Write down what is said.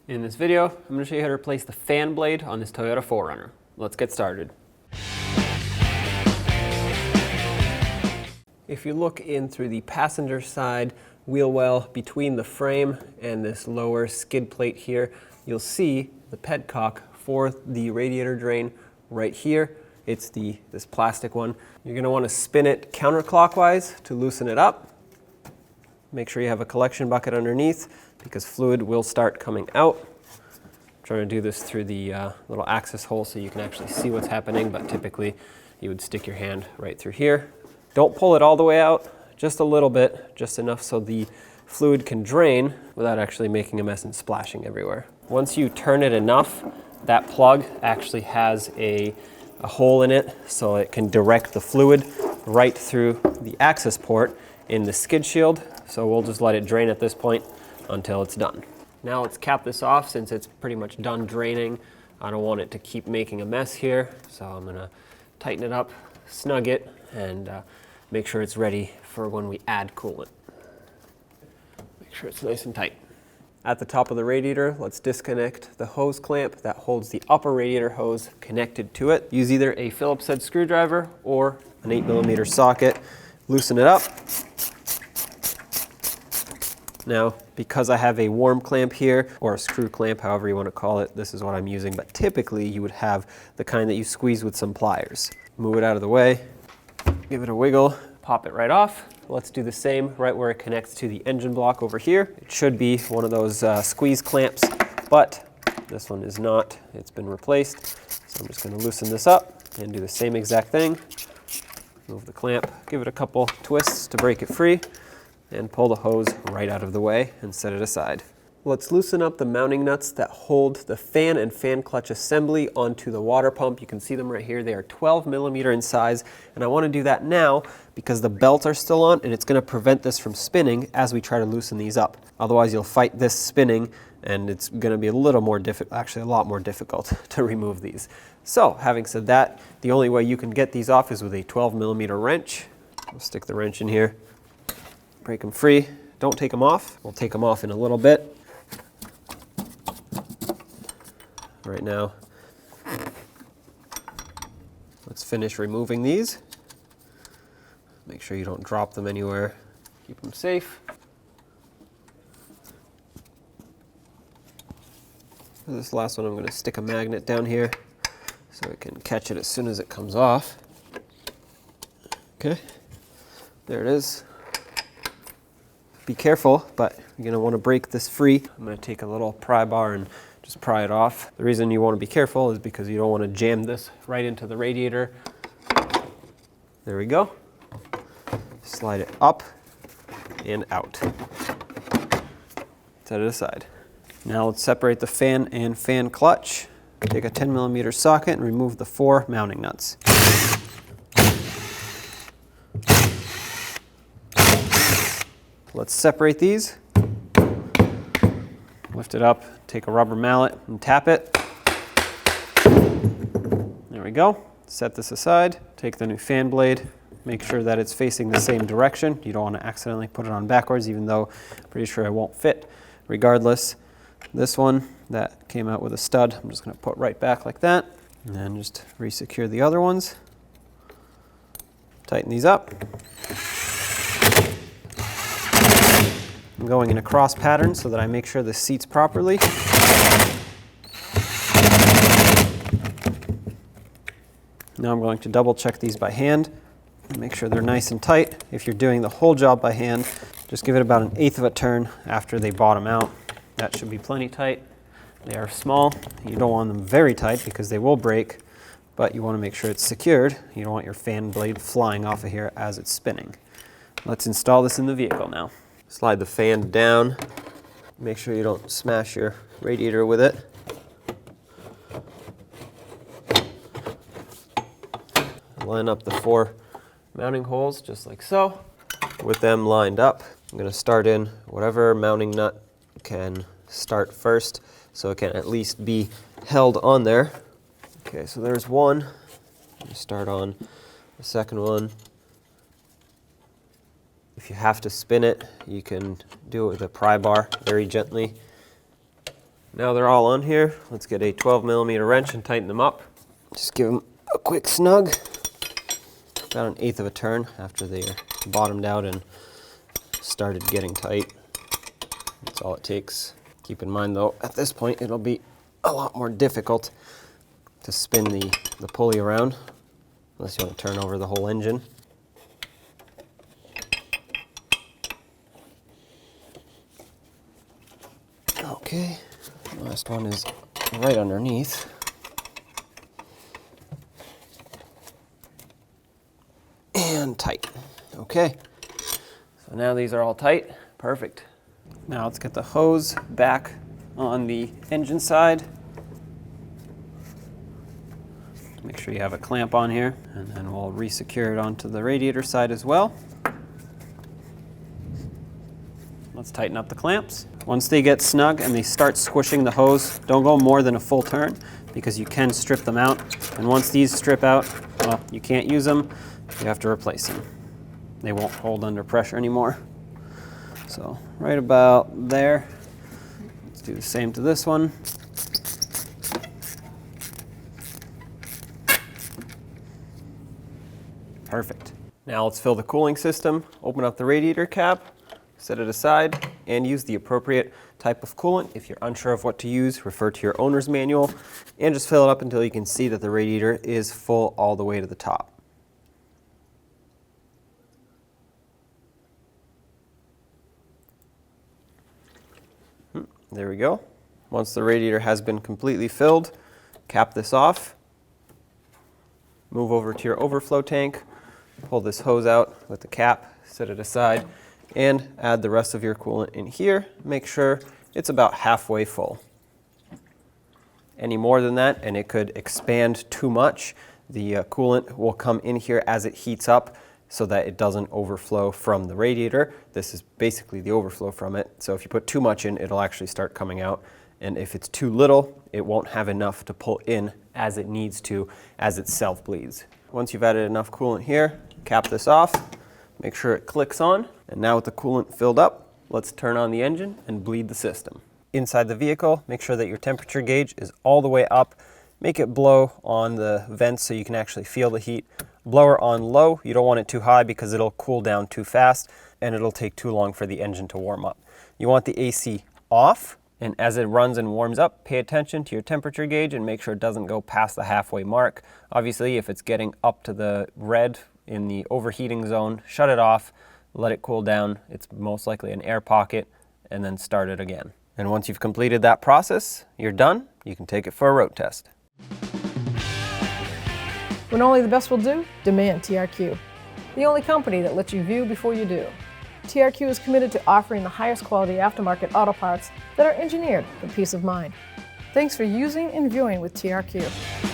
In this video, I'm going to show you how to replace the fan blade on this Toyota 4Runner. Let's get started. If you look in through the passenger side wheel well between the frame and this lower skid plate here, you'll see the petcock for the radiator drain right here. It's this plastic one. You're going to want to spin it counterclockwise to loosen it up. Make sure you have a collection bucket underneath because fluid will start coming out. I'm trying to do this through the little access hole so you can actually see what's happening, but typically you would stick your hand right through here. Don't pull it all the way out, just a little bit, just enough so the fluid can drain without actually making a mess and splashing everywhere. Once you turn it enough, that plug actually has a hole in it so it can direct the fluid right through the access port in the skid shield. So we'll just let it drain at this point until it's done. Now let's cap this off since it's pretty much done draining. I don't want it to keep making a mess here, so I'm gonna tighten it up, snug it, and make sure it's ready for when we add coolant. Make sure it's nice and tight. At the top of the radiator, let's disconnect the hose clamp that holds the upper radiator hose connected to it. Use either a Phillips head screwdriver or an 8mm socket. Loosen it up. Now, because I have a worm clamp here, or a screw clamp, however you want to call it, this is what I'm using, but typically you would have the kind that you squeeze with some pliers. Move it out of the way, give it a wiggle, pop it right off. Let's do the same right where it connects to the engine block over here. It should be one of those squeeze clamps, but this one is not. It's been replaced. So I'm just going to loosen this up and do the same exact thing. Move the clamp, give it a couple twists to break it free, and pull the hose right out of the way and set it aside. Let's loosen up the mounting nuts that hold the fan and fan clutch assembly onto the water pump. You can see them right here. They are 12mm in size, and I want to do that now because the belts are still on and it's going to prevent this from spinning as we try to loosen these up. Otherwise you'll fight this spinning and it's going to be a little more actually a lot more difficult to remove these. So having said that, the only way you can get these off is with a 12mm wrench. We'll stick the wrench in here. Break them free. Don't take them off. We'll take them off in a little bit. Right now, let's finish removing these. Make sure you don't drop them anywhere. Keep them safe. For this last one, I'm going to stick a magnet down here so it can catch it as soon as it comes off. Okay, there it is. Be careful, but you're going to want to break this free. I'm going to take a little pry bar and just pry it off. The reason you want to be careful is because you don't want to jam this right into the radiator. There we go. Slide it up and out. Set it aside. Now let's separate the fan and fan clutch. Take a 10mm socket and remove the 4 mounting nuts. Let's separate these. Lift it up, take a rubber mallet and tap it. There we go. Set this aside. Take the new fan blade. Make sure that it's facing the same direction. You don't want to accidentally put it on backwards, even though I'm pretty sure it won't fit. Regardless, this one that came out with a stud, I'm just going to put right back like that. And then just re-secure the other ones. Tighten these up. I'm going in a cross pattern so that I make sure this seats properly. Now I'm going to double check these by hand and make sure they're nice and tight. If you're doing the whole job by hand, just give it about 1/8 of a turn after they bottom out. That should be plenty tight. They are small. You don't want them very tight because they will break, but you want to make sure it's secured. You don't want your fan blade flying off of here as it's spinning. Let's install this in the vehicle now. Slide the fan down. Make sure you don't smash your radiator with it. Line up the 4 mounting holes just like so. With them lined up, I'm going to start in whatever mounting nut can start first so it can at least be held on there. Okay, so there's one. Start on the second one. If you have to spin it, you can do it with a pry bar very gently. Now they're all on here. Let's get a 12mm wrench and tighten them up. Just give them a quick snug. About 1/8 of a turn after they're bottomed out and started getting tight. That's all it takes. Keep in mind though, at this point it'll be a lot more difficult to spin the pulley around, unless you want to turn over the whole engine. Okay, last one is right underneath. And tight. Okay, so now these are all tight. Perfect. Now let's get the hose back on the engine side. Make sure you have a clamp on here, and then we'll re-secure it onto the radiator side as well. Let's tighten up the clamps. Once they get snug and they start squishing the hose, don't go more than a full turn because you can strip them out. And once these strip out, well, you can't use them, you have to replace them. They won't hold under pressure anymore. So right about there. Let's do the same to this one. Perfect. Now let's fill the cooling system. Open up the radiator cap, set it aside, and use the appropriate type of coolant. If you're unsure of what to use, refer to your owner's manual, and just fill it up until you can see that the radiator is full all the way to the top. There we go. Once the radiator has been completely filled, cap this off, move over to your overflow tank, pull this hose out with the cap, set it aside, and add the rest of your coolant in here. Make sure it's about halfway full. Any more than that, and it could expand too much, the coolant will come in here as it heats up so that it doesn't overflow from the radiator. This is basically the overflow from it. So if you put too much in, it'll actually start coming out. And if it's too little, it won't have enough to pull in as it needs to as it self-bleeds. Once you've added enough coolant here, cap this off, make sure it clicks on. And now with the coolant filled up, let's turn on the engine and bleed the system. Inside the vehicle, make sure that your temperature gauge is all the way up. Make it blow on the vents so you can actually feel the heat. Blower on low, you don't want it too high because it'll cool down too fast and it'll take too long for the engine to warm up. You want the AC off, and as it runs and warms up, pay attention to your temperature gauge and make sure it doesn't go past the halfway mark. Obviously, if it's getting up to the red in the overheating zone, shut it off, let it cool down. It's most likely an air pocket, and then start it again. And once you've completed that process, you're done. You can take it for a road test. When only the best will do, demand TRQ. The only company that lets you view before you do. TRQ is committed to offering the highest quality aftermarket auto parts that are engineered for peace of mind. Thanks for using and viewing with TRQ.